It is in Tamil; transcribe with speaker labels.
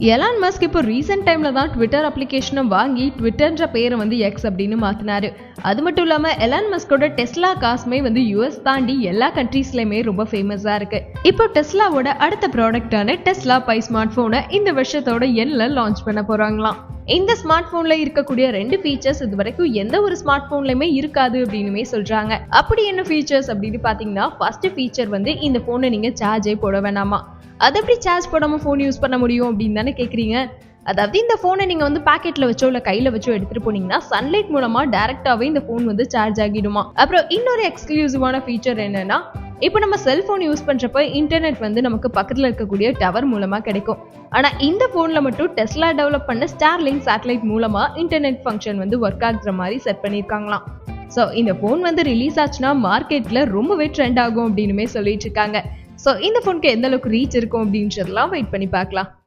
Speaker 1: எலான் மஸ்க் இப்போ ரீசெண்ட் டைம்ல தான் ட்விட்டர் அப்ளிகேஷனை வாங்கி ட்விட்டர்ன்ற பேரை வந்து எக்ஸ் அப்படின்னு மாத்தினாரு. அது மட்டும் இல்லாம எலான் மஸ்கோட டெஸ்லா காசுமே வந்து யூஎஸ் தாண்டி எல்லா கண்ட்ரீஸ்லயுமே ரொம்ப ஃபேமஸா இருக்கு. இப்போ டெஸ்லாவோட அடுத்த ப்ராடக்டான டெஸ்லா பை ஸ்மார்ட் போனை இந்த வருஷத்தோட எண்ணில் லான்ச் பண்ண போறாங்களாம். இந்த ஸ்மார்ட் போன்ல இருக்கக்கூடிய 2 ஃபீச்சர்ஸ் இது வரைக்கும் எந்த ஒரு ஸ்மார்ட் போன்லயுமே இருக்காது அப்படின்னுமே சொல்றாங்க. அப்படி என்ன ஃபீச்சர்ஸ் அப்படின்னு பாத்தீங்கன்னா, ஃபர்ஸ்ட் ஃபீச்சர் வந்து இந்த போனை நீங்க சார்ஜே போட வேணாமா. அது எப்படி சார்ஜ் போடாம போன் யூஸ் பண்ண முடியும் அப்படின்னு தானே கேக்குறீங்க. அதாவது இந்த போனை நீங்க வந்து பாக்கெட்ல வச்சோ இல்ல கையில வச்சோ எடுத்துட்டு போனீங்கன்னா சன்லைட் மூலமா டைரக்டாவே இந்த போன் வந்து சார்ஜ் ஆகிடுமா. அப்புறம் இன்னொரு எக்ஸ்க்ளூசிவான ஃபீச்சர் என்னன்னா, இப்போ நம்ம செல்போன் யூஸ் பண்றப்ப இன்டர்நெட் வந்து நமக்கு பக்கத்துல இருக்கக்கூடிய டவர் மூலமா கிடைக்கும். ஆனா இந்த போன்ல மட்டும் டெஸ்லா டெவலப் பண்ண ஸ்டார்லிங்க் சேட்டலைட் மூலமா இன்டர்நெட் ஃபங்க்ஷன் வந்து ஒர்க் ஆகுற மாதிரி செட் பண்ணிருக்காங்களாம். ஸோ இந்த போன் வந்து ரிலீஸ் ஆச்சுன்னா மார்க்கெட்ல ரொம்பவே ட்ரெண்ட் ஆகும் அப்படின்னுமே சொல்லிட்டு இருக்காங்க. ஸோ இந்த போனுக்கு எந்த அளவுக்கு ரீச் இருக்கும் அப்படின்றதெல்லாம் வெயிட் பண்ணி பார்க்கலாம்.